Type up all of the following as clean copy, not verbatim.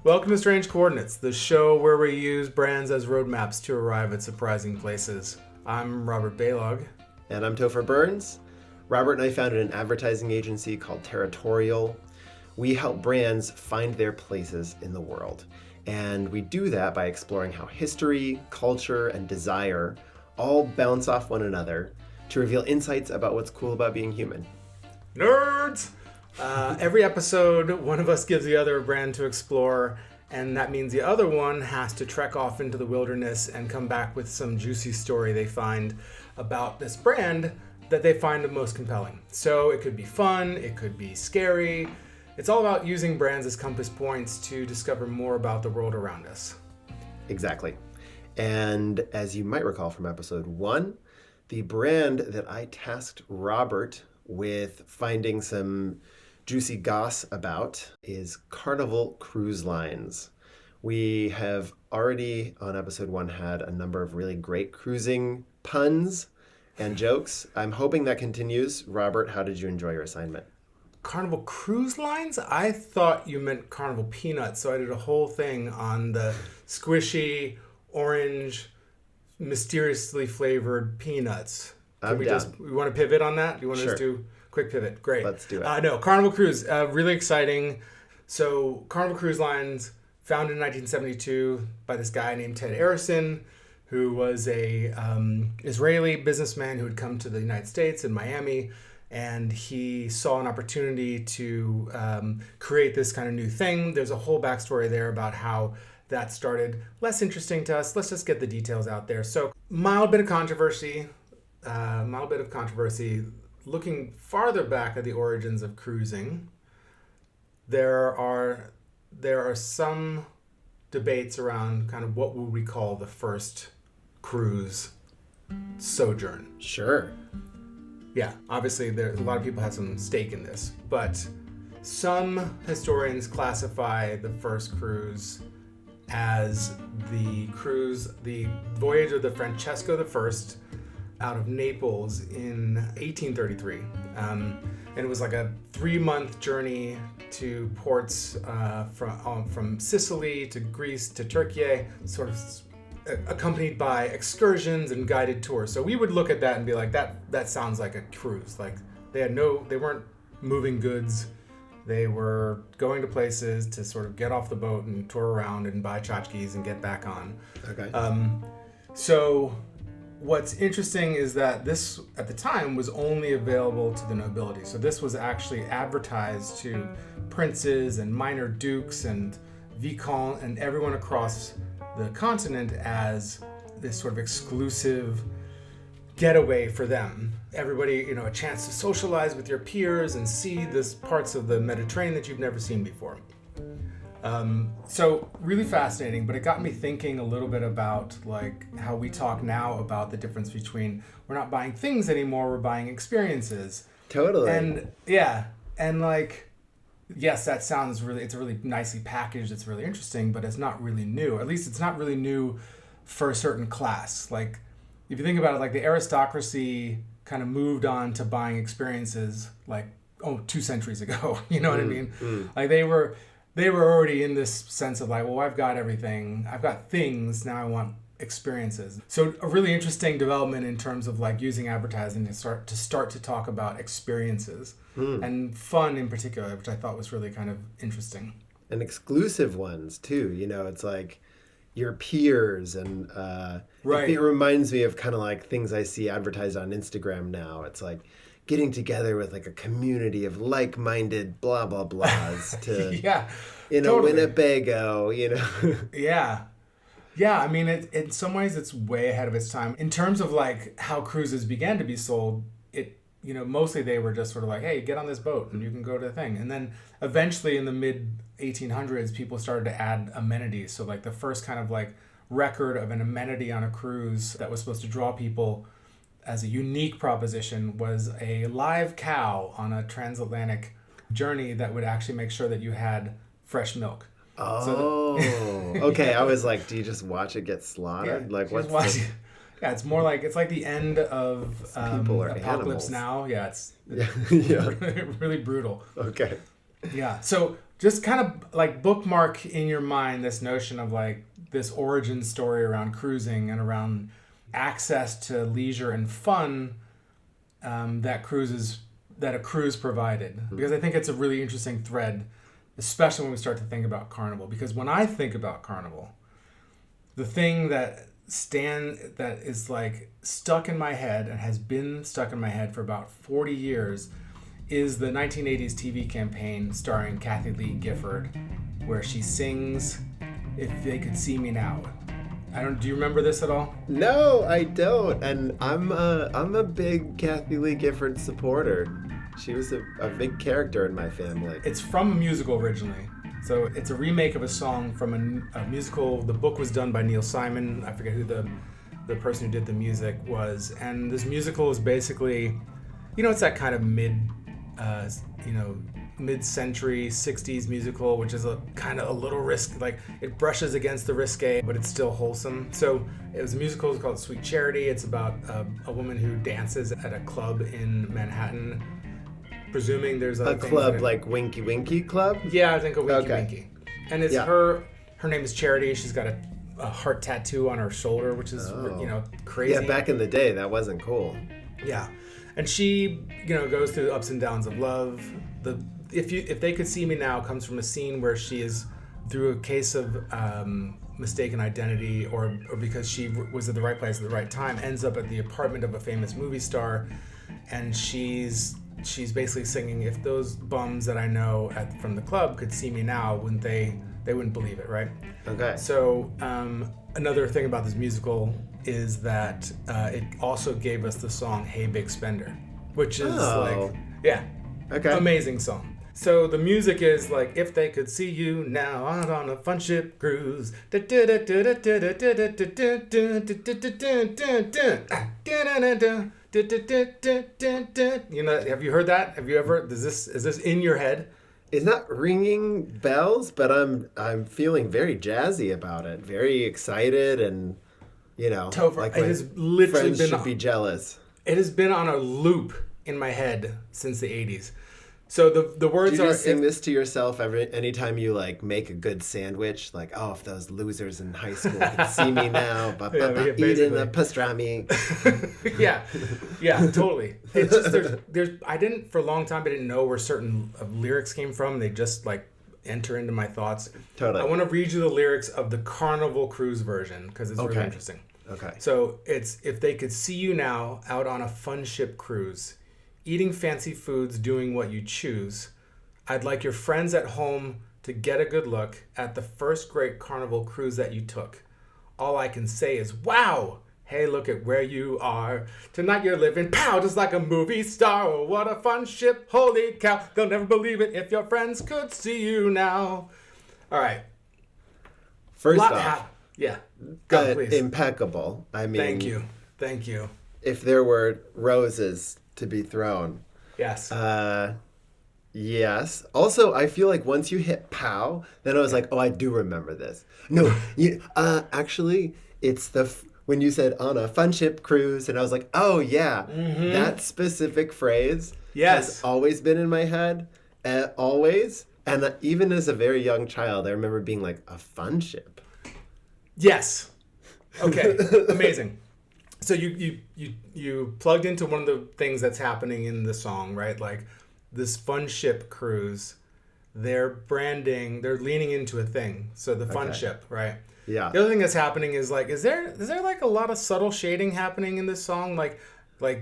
Welcome to Strange Coordinates, the show where we use brands as roadmaps to arrive at surprising places. I'm Robert Baylog. And I'm Topher Burns. Robert and I founded an advertising agency called Territorial. We help brands find their places in the world. And we do that by exploring how history, culture, and desire all bounce off one another to reveal insights about what's cool about being human. Nerds! Every episode, one of us gives the other a brand to explore, and that means the other one has to trek off into the wilderness and come back with some juicy story they find about this brand that they find the most compelling. So it could be fun, it could be scary. It's all about using brands as compass points to discover more about the world around us. Exactly. And as you might recall from episode 1, the brand that I tasked Robert with finding some juicy goss about is Carnival Cruise Lines. We have already on episode 1 had a number of really great cruising puns and jokes. I'm hoping that continues. Robert, how did you enjoy your assignment? Carnival Cruise Lines? I thought you meant Carnival Peanuts, so I did a whole thing on the squishy, orange, mysteriously flavored peanuts. I'm down. We want to pivot on that? Do you want to Sure. just do a quick pivot? Great. Let's do it. No, Carnival Cruise, really exciting. So Carnival Cruise Lines, founded in 1972 by this guy named Ted Arison, who was a Israeli businessman who had come to the United States in Miami, and he saw an opportunity to create this kind of new thing. There's a whole backstory there about how that started. Less interesting to us. Let's just get the details out there. So, mild bit of controversy. Looking farther back at the origins of cruising, there are some debates around kind of what would we call the first cruise sojourn. Sure. Yeah, obviously a lot of people have some stake in this, but some historians classify the first cruise as the voyage of the Francesco I out of Naples in 1833. And it was like a 3-month journey to ports from Sicily to Greece to Turkey, sort of accompanied by excursions and guided tours. So we would look at that and be like, that sounds like a cruise. Like they weren't moving goods. They were going to places to sort of get off the boat and tour around and buy tchotchkes and get back on. Okay. So what's interesting is that this, at the time, was only available to the nobility. So this was actually advertised to princes and minor dukes and vicomtes and everyone across the continent as this sort of exclusive getaway for them. Everybody, a chance to socialize with your peers and see this parts of the Mediterranean that you've never seen before. So really fascinating, but it got me thinking a little bit about like how we talk now about the difference between we're not buying things anymore, we're buying experiences. Totally. And yeah, and like, yes, it's really nicely packaged, it's really interesting, but it's not really new. At least it's not really new for a certain class. Like, if you think about it, like the aristocracy kind of moved on to buying experiences like 2 centuries ago. You know what I mean? Like they were already in this sense of like, well, I've got everything, I've got things, now I want experiences. So a really interesting development in terms of like using advertising to start to talk about experiences and fun in particular, which I thought was really kind of interesting. And exclusive ones too. It's like your peers and right. It reminds me of kind of like things I see advertised on Instagram now. It's like getting together with like a community of like-minded blah blah blahs to yeah, a Winnebago, Yeah. I mean, in some ways it's way ahead of its time. In terms of like how cruises began to be sold, mostly they were just sort of like, hey, get on this boat and you can go to the thing. And then eventually in the mid 1800s, people started to add amenities. So like the first kind of like record of an amenity on a cruise that was supposed to draw people as a unique proposition was a live cow on a transatlantic journey that would actually make sure that you had fresh milk. Oh, okay. I was like, do you just watch it get slaughtered? Yeah, like what's Yeah, it's more like it's like the end of people are Apocalypse animals. Now. Yeah, it's yeah. really brutal. Okay. Yeah. So just kind of like bookmark in your mind this notion of like this origin story around cruising and around access to leisure and fun that a cruise provided. Because I think it's a really interesting thread, especially when we start to think about Carnival. Because when I think about Carnival, the thing that is like stuck in my head and has been stuck in my head for about 40 years is the 1980s TV campaign starring Kathie Lee Gifford, where she sings "If They Could See Me Now." Do you remember this at all? No, I don't. And I'm a big Kathie Lee Gifford supporter. She was a big character in my family. It's from a musical originally. So it's a remake of a song from a musical. The book was done by Neil Simon. I forget who the person who did the music was. And this musical is basically, it's that kind of mid-century 60s musical, which is a kind of a little like it brushes against the risque, but it's still wholesome. So it was a musical. It's called Sweet Charity. It's about a woman who dances at a club in Manhattan. Presuming there's a club like Winky Winky Club? Yeah, I think a Winky Winky. And it's her name is Charity. She's got a heart tattoo on her shoulder, which is crazy. Yeah, back in the day that wasn't cool. Yeah. And she, goes through the ups and downs of love. If They Could See Me Now comes from a scene where she is through a case of mistaken identity or because she was at the right place at the right time, ends up at the apartment of a famous movie star, and she's basically singing, if those bums that I know from the club could see me now, they wouldn't believe it, right? Okay. So another thing about this musical is that it also gave us the song Hey Big Spender, which is amazing song. So the music is like, if they could see you now out on a fun ship cruise. Have you heard that? Have you ever? Is this in your head? It's not ringing bells, but I'm feeling very jazzy about it, very excited, and Topher, like it has literally friends should be jealous. It has been on a loop in my head since the 80s. So the words are. Do you just sing this to yourself anytime you like make a good sandwich? Like, oh, if those losers in high school could see me now, eating the pastrami. yeah, totally. It's just there's I didn't for a long time. I didn't know where certain lyrics came from. They just like enter into my thoughts. Totally. I want to read you the lyrics of the Carnival Cruise version because it's really interesting. Okay. So it's, if they could see you now out on a fun ship cruise, eating fancy foods, doing what you choose, I'd like your friends at home to get a good look at the first great Carnival cruise that you took. All I can say is, wow! Hey, look at where you are. Tonight you're living, pow, just like a movie star. Oh, what a fun ship, holy cow. They'll never believe it if your friends could see you now. All right. First off, please. Impeccable. I mean, Thank you. If there were roses to be thrown. Yes. Yes. Also, I feel like once you hit pow, then I was like, oh, I do remember this. No, actually, it's when you said on a fun ship cruise, and I was like, oh yeah, that specific phrase has always been in my head, always. And even as a very young child, I remember being like, a fun ship. Yes. Okay. Amazing. So you plugged into one of the things that's happening in the song, right? Like this fun ship cruise, they're leaning into a thing. So the fun ship, right? Yeah. The other thing that's happening is like, is there like a lot of subtle shading happening in this song? Like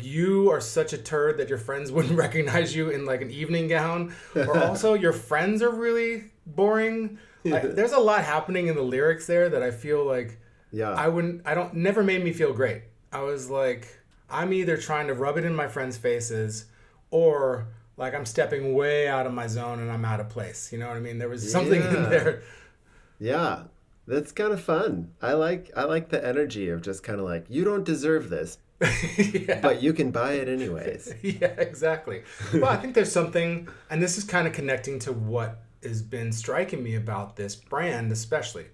you are such a turd that your friends wouldn't recognize you in like an evening gown, or also your friends are really boring. Like, there's a lot happening in the lyrics there that I feel like never made me feel great. I was like, I'm either trying to rub it in my friends' faces or like I'm stepping way out of my zone and I'm out of place. You know what I mean? There was something in there. Yeah. That's kind of fun. I like the energy of just kind of like, you don't deserve this, but you can buy it anyways. Yeah, exactly. Well, I think there's something, and this is kind of connecting to what has been striking me about this brand, especially.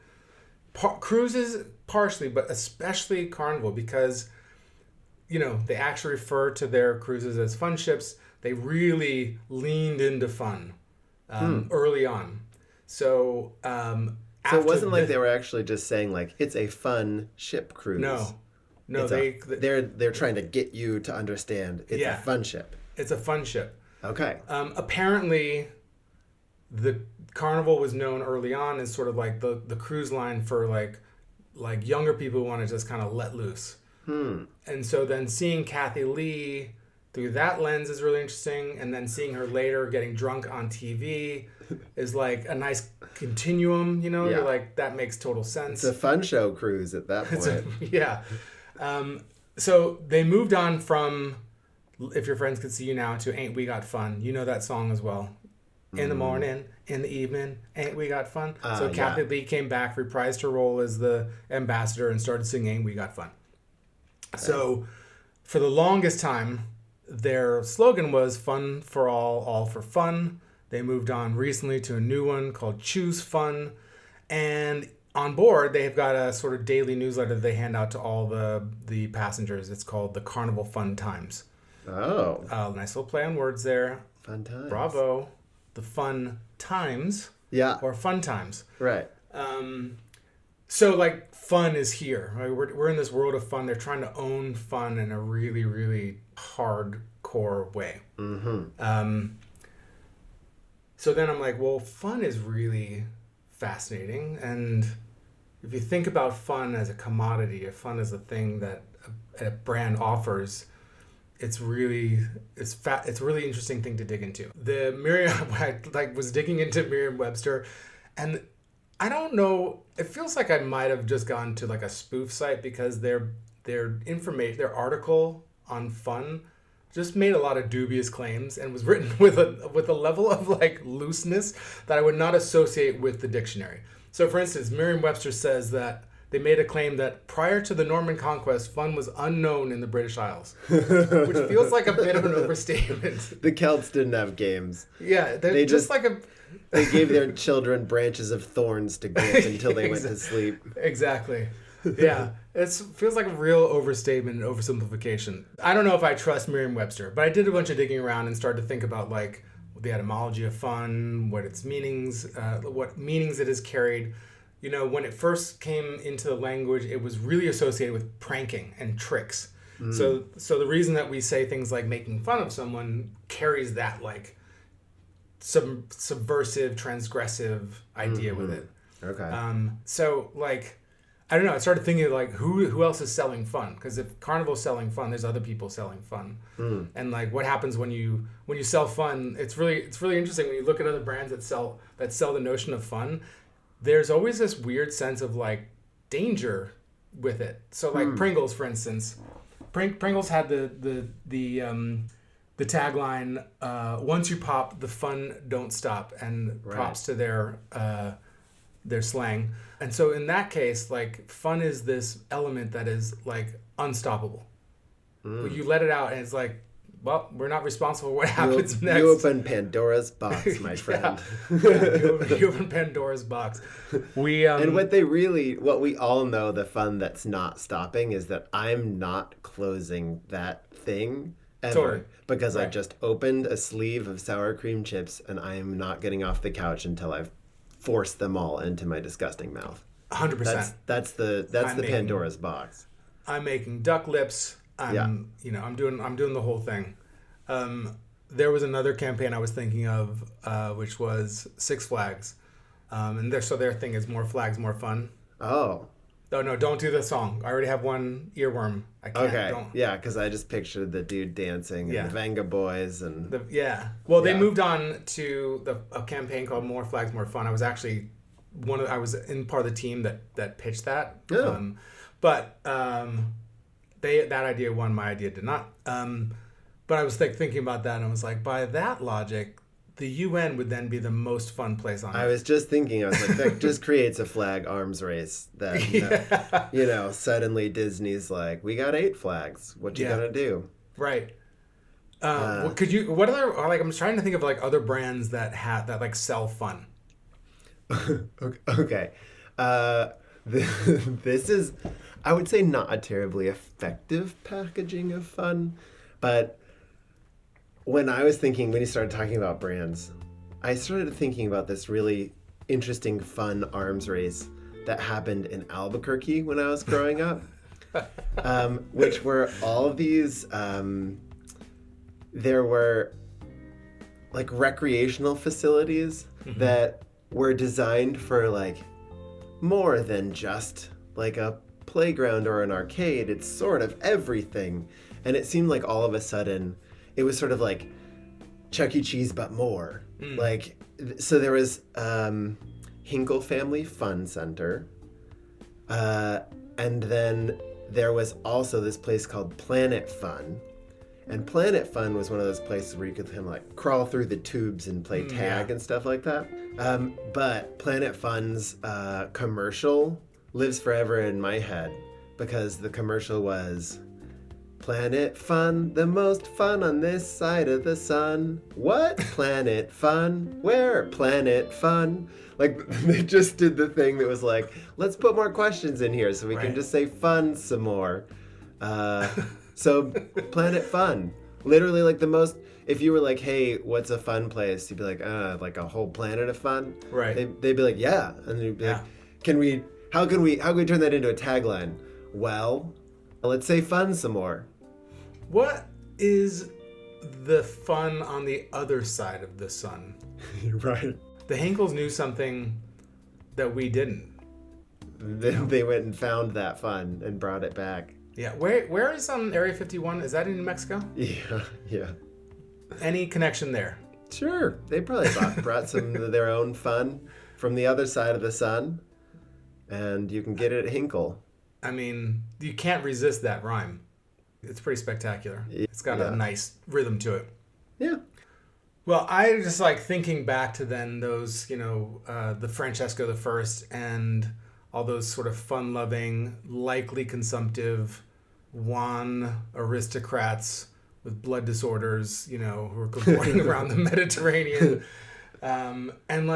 Cruises partially, but especially Carnival, because, they actually refer to their cruises as fun ships. They really leaned into fun early on. So, So after it wasn't like they were actually just saying like it's a fun ship cruise. No, They're trying to get you to understand it's a fun ship. it's a fun ship. Okay. Apparently, the Carnival was known early on as sort of like the cruise line for like younger people who want to just kind of let loose. And so then seeing Kathy Lee through that lens is really interesting, and then seeing her later getting drunk on TV is like a nice continuum. You know, Yeah. you're like, that makes total sense. It's a fun show cruise at that point. Yeah. So they moved on from If Your Friends Could See You Now to Ain't We Got Fun. You know that song as well. In the morning, in the evening, ain't we got fun? So Kathy Lee came back, reprised her role as the ambassador, and started singing Ain't We Got Fun. So for the longest time, their slogan was fun for all for fun. They moved on recently to a new one called Choose Fun. And on board, they've got a sort of daily newsletter that they hand out to all the passengers. It's called the Carnival Fun Times. Oh. Nice little play on words there. Fun times. Bravo. The Fun Times. Yeah. Or Fun Times. Right. So like fun is here. Right? We're in this world of fun. They're trying to own fun in a really, really hardcore way. So then I'm like, well, fun is really fascinating. And if you think about fun as a commodity, if fun is a thing that a brand offers, it's a really interesting thing to dig into. I was digging into Merriam-Webster, and I don't know, it feels like I might have just gone to like a spoof site, because their article on fun just made a lot of dubious claims and was written with a level of like looseness that I would not associate with the dictionary. So for instance, Merriam-Webster says that they made a claim that prior to the Norman conquest, fun was unknown in the British Isles, which feels like a bit of an overstatement. The Celts didn't have games. Yeah, they just like they gave their children branches of thorns to grip until they went to sleep. Exactly. Yeah, it feels like a real overstatement and oversimplification. I don't know if I trust Merriam-Webster, but I did a bunch of digging around and started to think about like the etymology of fun, what its meanings, what meanings it has carried. You know, when it first came into the language, it was really associated with pranking and tricks. So the reason that we say things like making fun of someone carries that like some subversive, transgressive idea with it. Okay. So like, I don't know. I started thinking like, who else is selling fun? Because if Carnival's selling fun, there's other people selling fun. And like, what happens when you sell fun? It's really interesting when you look at other brands that sell the notion of fun. There's always this weird sense of like danger with it. So like Pringles, for instance, Pringles had the tagline, "Once you pop, the fun don't stop," and props to their slang. And so in that case, like fun is this element that is like unstoppable. But you let it out, and it's like, well, we're not responsible for what happens next. You open Pandora's box, my friend. You open Pandora's box. And what we all know, the fun that's not stopping is that I'm not closing that thing ever. Totally. Because I just opened a sleeve of sour cream chips, and I am not getting off the couch until I've forced them all into my disgusting mouth. 100%. That's the Pandora's box. I'm making duck lips. I'm doing the whole thing. There was another campaign I was thinking of, which was Six Flags, and their thing is more flags, more fun. Oh. Oh no! Don't do the song. I already have one earworm. I can't. Okay. Yeah, because I just pictured the dude dancing and the Venga Boys and. They moved on to a campaign called More Flags, More Fun. I was actually I was in part of the team that pitched that. Oh. That idea won. My idea did not. But I was thinking about that, and I was like, by that logic, the UN would then be the most fun place on earth. I was just thinking, I was like, that just creates a flag arms race. That suddenly Disney's like, we got 8 flags. What you gonna do? Right. What other, like, I'm trying to think of like other brands that like sell fun. Okay. This is, I would say, not a terribly effective packaging of fun, but when you started talking about brands, I started thinking about this really interesting, fun arms race that happened in Albuquerque when I was growing up, which were all of these, there were like recreational facilities that were designed for like more than just like a playground or an arcade. It's sort of everything. And it seemed like all of a sudden it was sort of like Chuck E. Cheese, but more. Like, so there was Hinkle Family Fun Center. And then there was also this place called Planet Fun. And Planet Fun was one of those places where you could kind of like crawl through the tubes and play tag and stuff like that. But Planet Fun's commercial lives forever in my head because the commercial was Planet Fun, the most fun on this side of the sun. What? Planet Fun? Where? Planet Fun? Like, they just did the thing that was like, let's put more questions in here so we can just say fun some more. So, Planet Fun. Literally, like, the most... If you were like, hey, what's a fun place? You'd be like a whole planet of fun. Right. They'd be like, yeah. And you'd be like, how can we turn that into a tagline? Well, let's say fun some more. What is the fun on the other side of the sun? Right. The Hinkles knew something that we didn't. They went and found that fun and brought it back. Yeah. Where is Area 51? Is that in New Mexico? Yeah. Any connection there? Sure. They probably brought some of their own fun from the other side of the sun, and you can get it at Hinkle. I mean, you can't resist that rhyme. It's pretty spectacular. It's got a nice rhythm to it. Yeah. Well, I just like thinking back to then those, the Francesco the First and all those sort of fun-loving, likely consumptive, Juan aristocrats with blood disorders, who are cavorting around the Mediterranean. And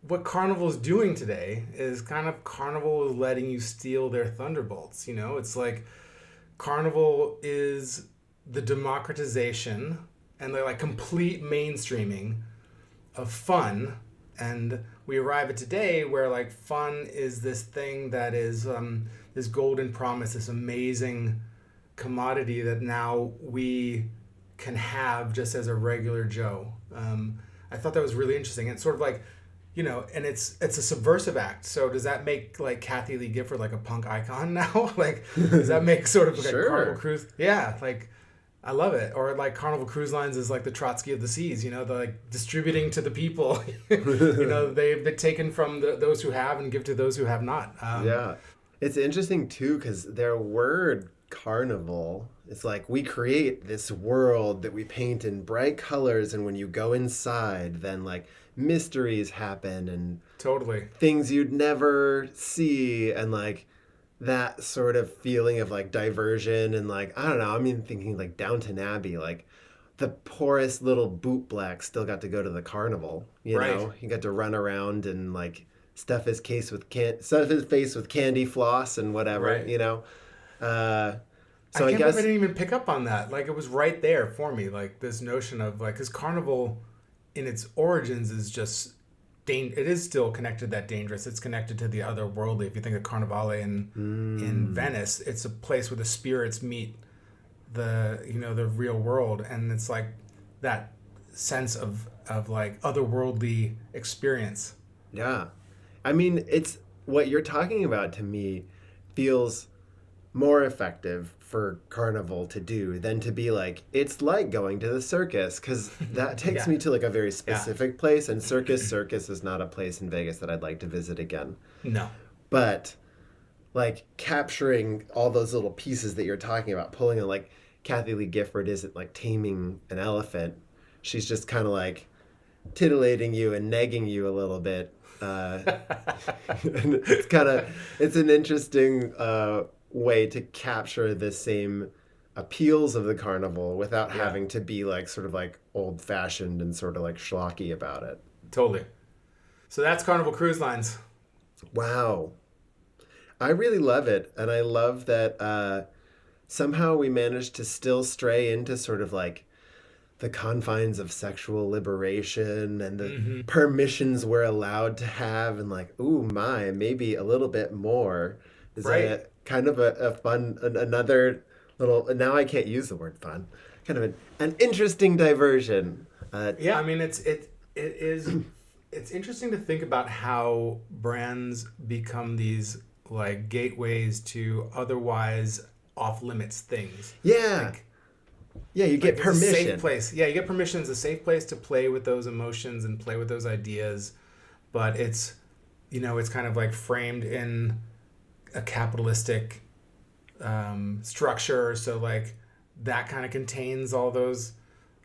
what Carnival is doing today is kind of Carnival is letting you steal their thunderbolts. It's like Carnival is the democratization and the like complete mainstreaming of fun. And we arrive at today where like fun is this thing that is this golden promise, this amazing commodity that now we can have just as a regular Joe. I thought that was really interesting. It's sort of like, and it's a subversive act. So does that make like Kathy Lee Gifford like a punk icon now? Like, does that make sort of like a Carnival Cruise? Yeah, like I love it. Or like Carnival Cruise Lines is like the Trotsky of the seas. They're like distributing to the people. They've been taken from those who have and give to those who have not. Yeah, it's interesting too because their word carnival, it's like we create this world that we paint in bright colors, and when you go inside, then like mysteries happen and totally things you'd never see, and like that sort of feeling of like diversion and like I don't know. I mean, thinking like Downton Abbey, like the poorest little bootblack still got to go to the carnival. You know, he got to run around and like stuff his face with candy floss and whatever. Right. So I guess I didn't even pick up on that. Like it was right there for me. Like this notion of like, because Carnival, in its origins, is just it is still connected to that dangerous. It's connected to the otherworldly. If you think of Carnivale in Venice, it's a place where the spirits meet the real world, and it's like that sense of like otherworldly experience. Yeah, I mean, it's what you're talking about to me feels more effective for Carnival to do than to be like, it's like going to the circus, because that takes me to like a very specific place, and circus is not a place in Vegas that I'd like to visit again. No. But like capturing all those little pieces that you're talking about, pulling it, like Kathy Lee Gifford isn't like taming an elephant. She's just kind of like titillating you and negging you a little bit. And it's an interesting way to capture the same appeals of the carnival without having to be like sort of like old fashioned and sort of like schlocky about it. Totally. So that's Carnival Cruise Lines. Wow. I really love it. And I love that somehow we managed to still stray into sort of like the confines of sexual liberation and the permissions we're allowed to have, and like, ooh, my, maybe a little bit more is a kind of a fun, another little, now I can't use the word fun, kind of an interesting diversion. Yeah, I mean, it's interesting to think about how brands become these like gateways to otherwise off limits things. Yeah. Like, yeah, you get permission. It's a safe place. Yeah, you get permission. It's a safe place to play with those emotions and play with those ideas. But it's, it's kind of like framed in a capitalistic structure. So like that kind of contains all those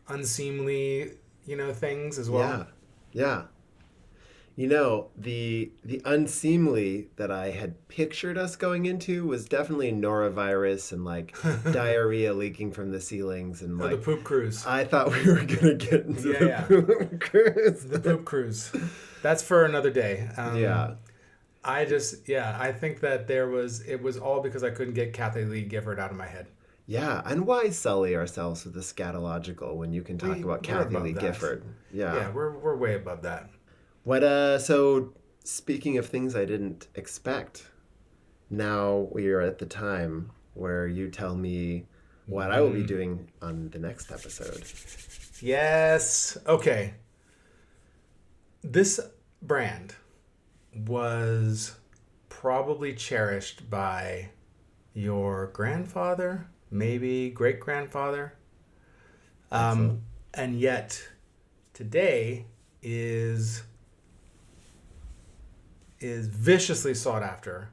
unseemly, things as well. Yeah. The unseemly that I had pictured us going into was definitely norovirus and like diarrhea leaking from the ceilings and like the poop cruise. I thought we were gonna get into the poop cruise. The poop cruise. That's for another day. I think that it was all because I couldn't get Kathy Lee Gifford out of my head. Yeah, and why sully ourselves with the scatological when you can talk about Kathy Lee Gifford? Yeah, we're way above that. So speaking of things I didn't expect, now we are at the time where you tell me what I will be doing on the next episode. Yes. Okay. This brand was probably cherished by your grandfather, maybe great-grandfather. And yet today is viciously sought after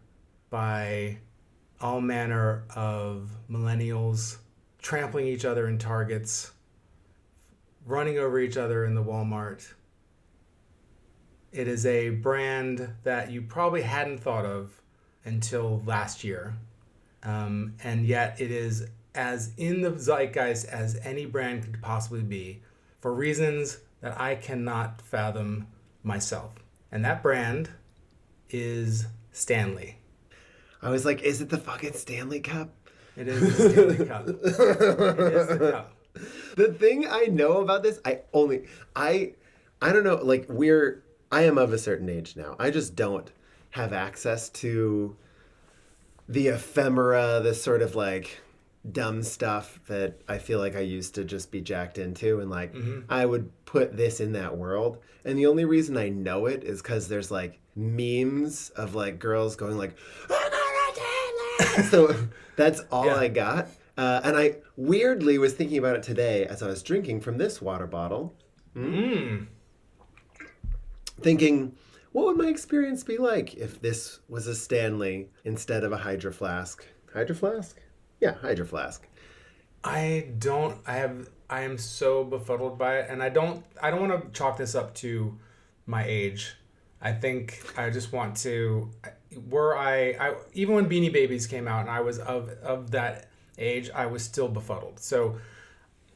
by all manner of millennials, trampling each other in Targets, running over each other in the Walmart. It is a brand that you probably hadn't thought of until last year. And yet it is as in the zeitgeist as any brand could possibly be for reasons that I cannot fathom myself. And that brand is Stanley. I was like, is it the fucking Stanley Cup? It is the Stanley Cup. It is the cup. The thing I know about this, I don't know, like I am of a certain age now. I just don't have access to the ephemera, this sort of like dumb stuff that I feel like I used to just be jacked into, and like I would put this in that world. And the only reason I know it is because there's like memes of like girls going like, so that's all I got. And I weirdly was thinking about it today as I was drinking from this water bottle. Thinking, what would my experience be like if this was a Stanley instead of a Hydro Flask? Hydro Flask? Yeah, Hydro Flask. I am so befuddled by it, and I don't want to chalk this up to my age. I think I just want to, even when Beanie Babies came out and I was of that age, I was still befuddled. So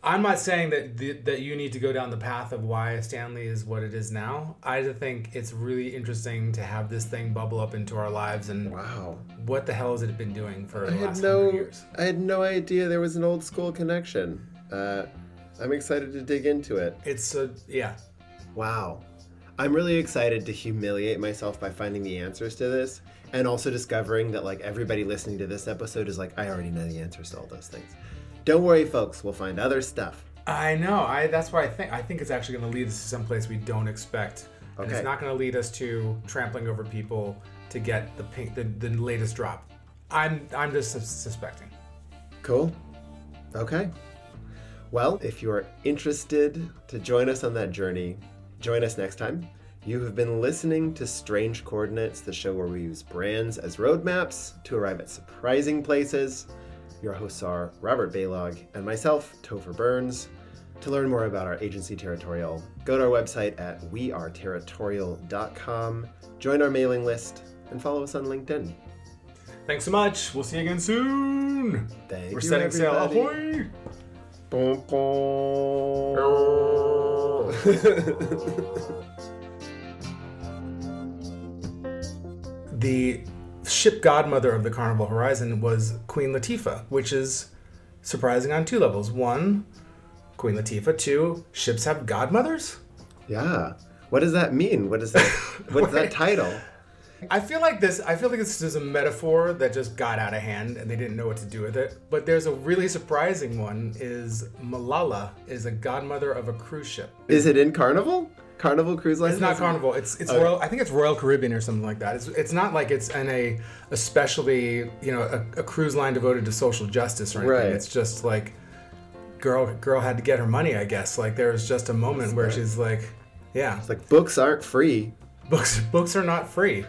I'm not saying that you need to go down the path of why Stanley is what it is now. I just think it's really interesting to have this thing bubble up into our lives. And wow, what the hell has it been doing for the last 100 years? I had no idea there was an old school connection. I'm excited to dig into it. Yeah. Wow. I'm really excited to humiliate myself by finding the answers to this, and also discovering that like everybody listening to this episode is like, I already know the answers to all those things. Don't worry, folks. We'll find other stuff. I know. That's why I think it's actually going to lead us to someplace we don't expect. And it's not going to lead us to trampling over people to get the latest drop. I'm just suspecting. Cool. Okay. Well, if you are interested to join us on that journey, join us next time. You have been listening to Strange Coordinates, the show where we use brands as roadmaps to arrive at surprising places. Your hosts are Robert Baylog and myself, Topher Burns. To learn more about our agency Territorial, go to our website at weareterritorial.com, join our mailing list, and follow us on LinkedIn. Thanks so much. We'll see you again soon. We're setting sail. Ahoy! Boom, boom. The ship godmother of the Carnival Horizon was Queen Latifah, which is surprising on two levels. One, Queen Latifah. 2, ships have godmothers? Yeah. What does that mean? What's that title? I feel like this is a metaphor that just got out of hand and they didn't know what to do with it. But there's a really surprising one is Malala is a godmother of a cruise ship. Is it in Carnival? Carnival Cruise Line? It's not Carnival. It's Royal. I think it's Royal Caribbean or something like that. It's not like it's in a especially a cruise line devoted to social justice or anything. Right. It's just like girl had to get her money, I guess. Like there was just a moment where she's like, yeah, It's like books aren't free. books are not free.